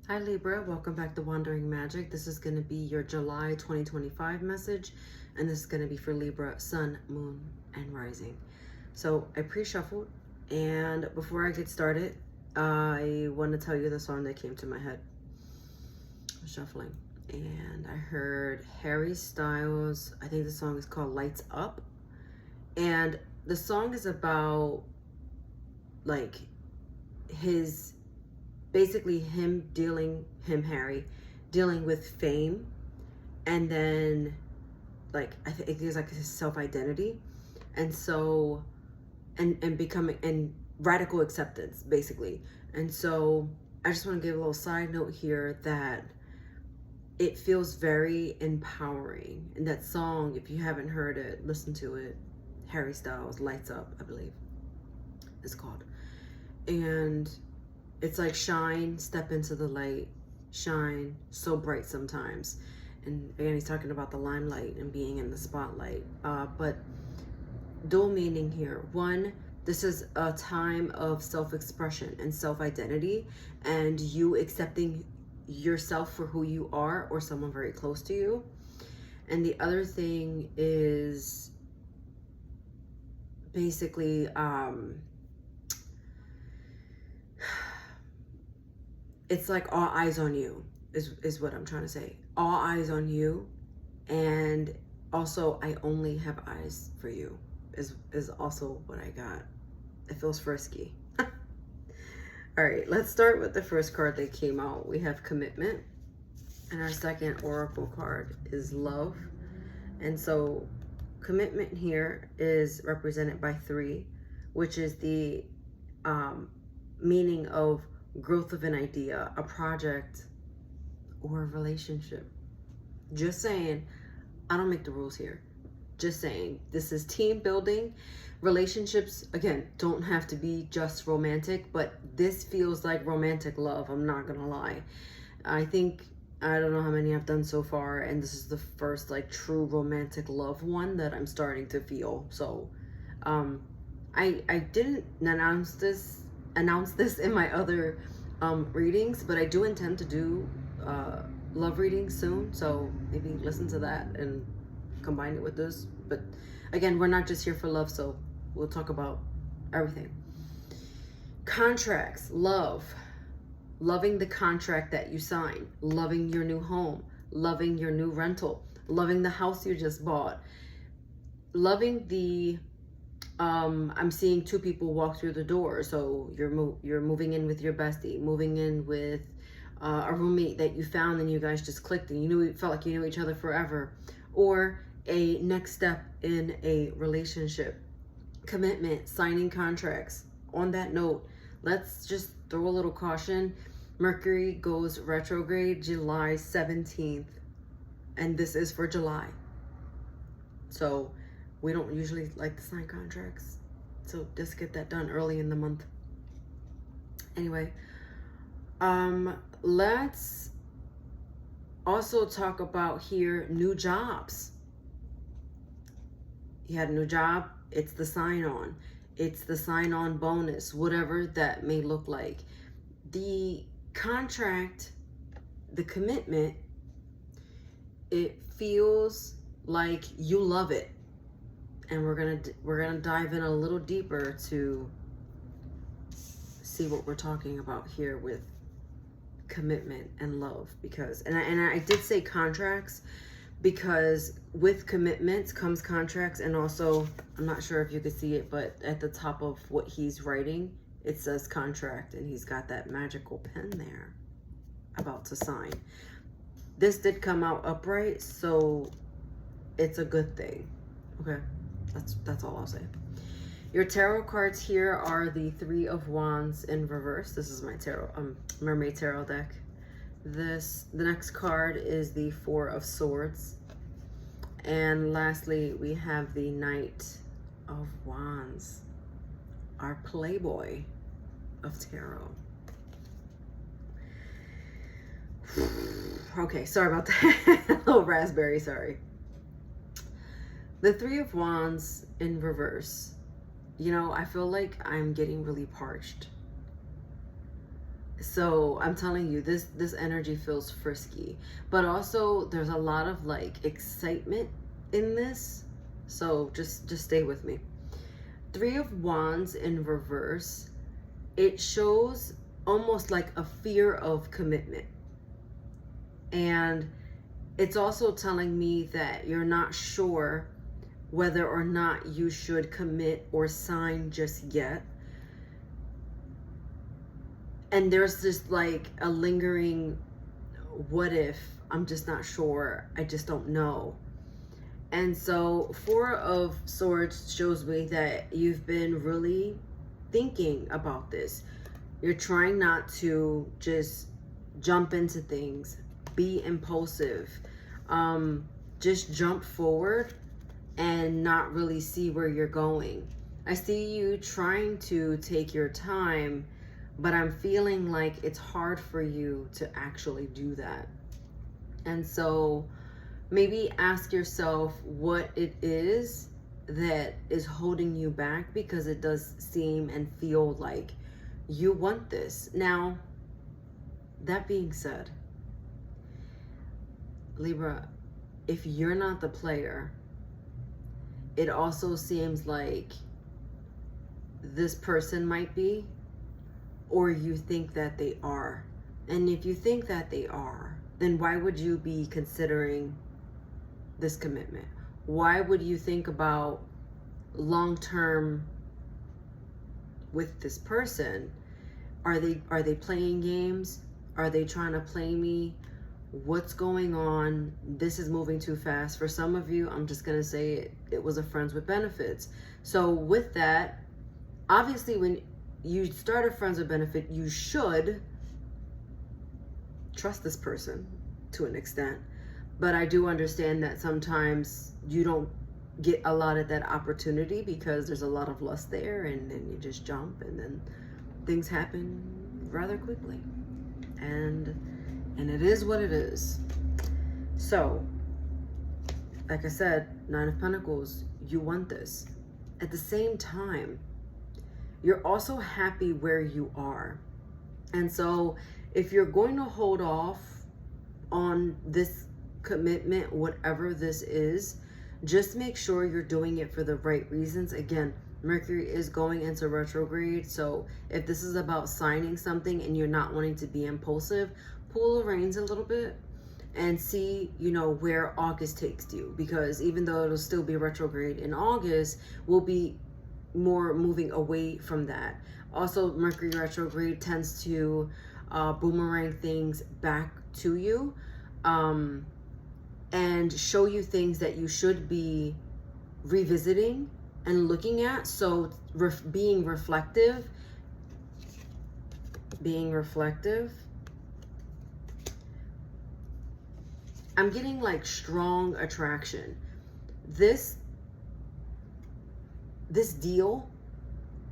Hi Libra, welcome back to Wandering Magic. This is going to be your July 2025 message, and this is going to be for Libra, Sun, Moon, and Rising. So I pre-shuffled, and before I get started, I want to tell you the song that came to my head. I was shuffling, and I heard Harry Styles. I think the song is called Lights Up, and the song is about like his basically Harry, dealing with fame, and then like I think there's like his self-identity, and so and becoming and radical acceptance basically. And so I just want to give a little side note here that it feels very empowering. And that song, if you haven't heard it, listen to it. Harry Styles, Lights Up, I believe it's called. And it's like shine, step into the light, shine, so bright sometimes. And again, he's talking about the limelight and being in the spotlight. But dual meaning here. One, this is a time of self-expression and self-identity, and you accepting yourself for who you are or someone very close to you. And the other thing is basically it's like all eyes on you is what I'm trying to say. All eyes on you, and also I only have eyes for you is also what I got. It feels frisky. All right, let's start with the first card that came out. We have Commitment, and our second oracle card is Love. And so commitment here is represented by 3, which is the meaning of growth of an idea, a project, or a relationship. Just saying, I don't make the rules here. Just saying, this is team building. Relationships, again, don't have to be just romantic, but this feels like romantic love. I'm not gonna lie. I don't know how many I've done so far, and this is the first like true romantic love one that I'm starting to feel. So I didn't announce this in my other readings, but I do intend to do love readings soon, so maybe listen to that and combine it with this. But again, we're not just here for love, so we'll talk about everything. Contracts, loving the contract that you sign, loving your new home, loving your new rental, loving the house you just bought, loving the I'm seeing 2 people walk through the door. So you're moving in with your bestie, moving in with a roommate that you found, and you guys just clicked and felt like you knew each other forever, or a next step in a relationship. Commitment, signing contracts. On that note, let's just throw a little caution. Mercury goes retrograde July 17th, and this is for July. So we don't usually like to sign contracts, so just get that done early in the month. Anyway, let's also talk about here new jobs. You had a new job, it's the sign-on. It's the sign-on bonus, whatever that may look like. The contract, the commitment, it feels like you love it. And we're gonna dive in a little deeper to see what we're talking about here with commitment and love. Because and I did say contracts, because with commitments comes contracts. And also, I'm not sure if you could see it, but at the top of what he's writing, it says contract, and he's got that magical pen there about to sign. This did come out upright, so it's a good thing. Okay, that's all I'll say. Your tarot cards here are the 3 of Wands in reverse. This is my mermaid tarot deck. The next card is the 4 of Swords. And lastly, we have the Knight of Wands, our playboy of tarot. Okay, sorry about that. A little raspberry, sorry. The 3 of Wands in reverse. I feel like I'm getting really parched. So I'm telling you, this energy feels frisky, but also there's a lot of like excitement in this. So just stay with me. Three of Wands in reverse. It shows almost like a fear of commitment. And it's also telling me that you're not sure whether or not you should commit or sign just yet. And there's just like a lingering, what if? I'm just not sure. I just don't know. And so Four of Swords shows me that you've been really thinking about this. You're trying not to just jump into things, be impulsive, just jump forward and not really see where you're going. I see you trying to take your time, but I'm feeling like it's hard for you to actually do that. And so maybe ask yourself what it is that is holding you back, because it does seem and feel like you want this. Now, that being said, Libra, if you're not the player, it also seems like this person might be, or you think that they are. And if you think that they are, then why would you be considering this commitment? Why would you think about long-term with this person? Are they playing games? Are they trying to play me? What's going on? This is moving too fast. For some of you, I'm just going to say it was a friends with benefits. So with that, obviously when you start a friends with benefit, you should trust this person to an extent. But I do understand that sometimes you don't get a lot of that opportunity because there's a lot of lust there, and then you just jump, and then things happen rather quickly. And it is what it is. So, like I said, Nine of Pentacles, you want this. At the same time, you're also happy where you are. And so if you're going to hold off on this commitment, whatever this is, just make sure you're doing it for the right reasons. Again, Mercury is going into retrograde. So if this is about signing something and you're not wanting to be impulsive, pull the reins a little bit and see, you know, where August takes you. Because even though it'll still be retrograde in August, we'll be more moving away from that. Also, Mercury retrograde tends to boomerang things back to you, and show you things that you should be revisiting and looking at. So being reflective. I'm getting like strong attraction. This deal,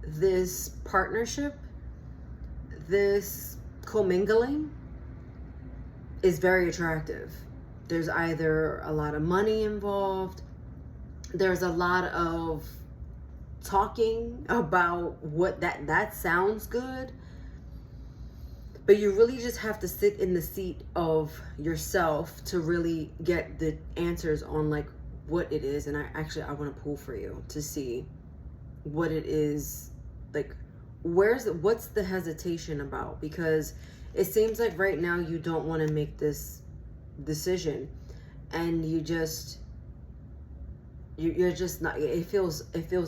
this partnership, this commingling is very attractive. There's either a lot of money involved, there's a lot of talking about what that sounds good, but you really just have to sit in the seat of yourself to really get the answers on like what it is. And I want to pull for you to see what it is, like what's the hesitation about, because it seems like right now you don't want to make this decision, and you're just not, it feels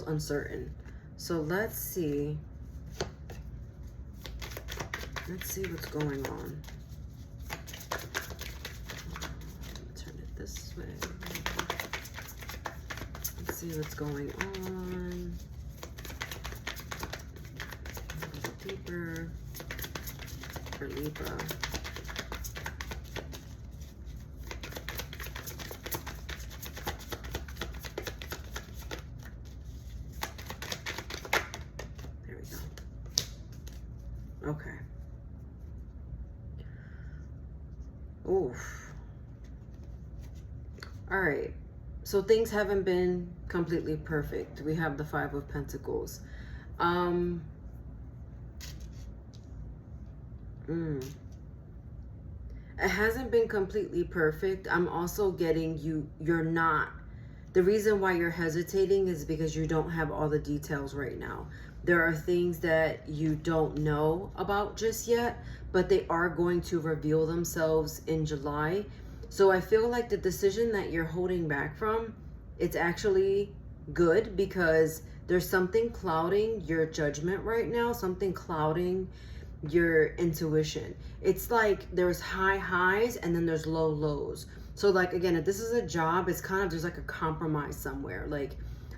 uncertain. So let's see what's going on. Turn it this way. Let's see what's going on. A little deeper for Libra. There we go. Okay. Oof. All right. So things haven't been completely perfect. We have the Five of Pentacles. Mm. It hasn't been completely perfect. I'm also getting you're not. The reason why you're hesitating is because you don't have all the details right now. There are things that you don't know about just yet, but they are going to reveal themselves in July. So I feel like the decision that you're holding back from, it's actually good because there's something clouding your judgment right now, something clouding your intuition. It's like there's high highs and then there's low lows. So like again, if this is a job, it's kind of there's like a compromise somewhere. Like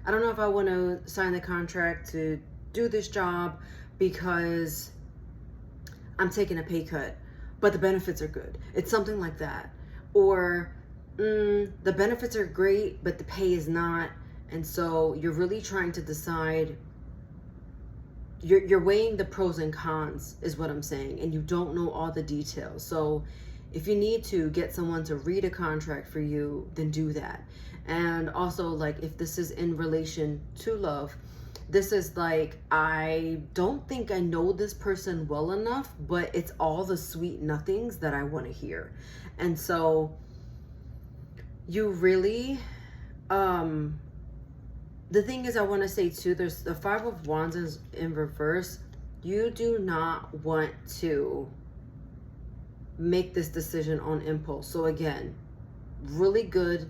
I don't know if I want to sign the contract to do this job because I'm taking a pay cut, but the benefits are good. It's something like that. Or the benefits are great, but the pay is not. And so you're really trying to decide. You're weighing the pros and cons is what I'm saying, and you don't know all the details. So if you need to get someone to read a contract for you, then do that. And also, like, if this is in relation to love, this is like, I don't think I know this person well enough, but it's all the sweet nothings that I want to hear. And so you really the thing is, I want to say too, there's the Five of Wands is in reverse. You do not want to make this decision on impulse. So again, really good.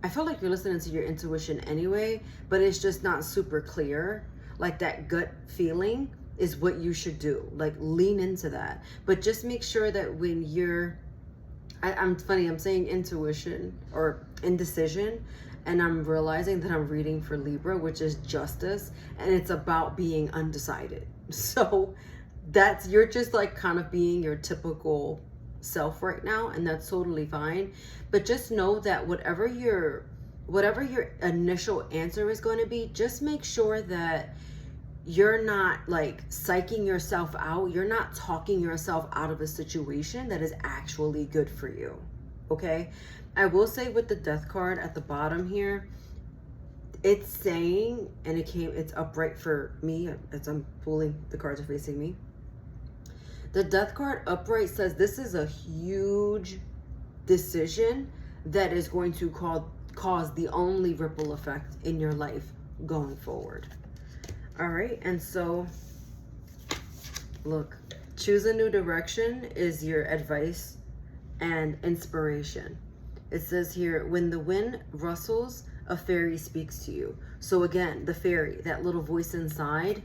I feel like you're listening to your intuition anyway, but it's just not super clear. Like that gut feeling is what you should do. Like lean into that. But just make sure that when you're, I'm funny, I'm saying intuition or indecision, and I'm realizing that I'm reading for Libra, which is justice, and it's about being undecided. So you're just like kind of being your typical self right now, and that's totally fine. But just know that whatever your initial answer is going to be, just make sure that you're not like psyching yourself out. You're not talking yourself out of a situation that is actually good for you. Okay? I will say with the Death card at the bottom here, it's saying, and it's upright for me as I'm pulling, the cards are facing me. The Death card upright says this is a huge decision that is going to cause the only ripple effect in your life going forward. All right, and so look, choose a new direction is your advice and inspiration. It says here, when the wind rustles, a fairy speaks to you. So again, the fairy, that little voice inside,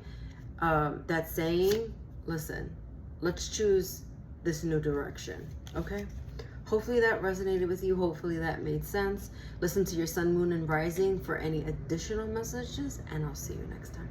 that's saying, listen, let's choose this new direction, okay? Hopefully that resonated with you. Hopefully that made sense. Listen to your sun, moon, and rising for any additional messages, and I'll see you next time.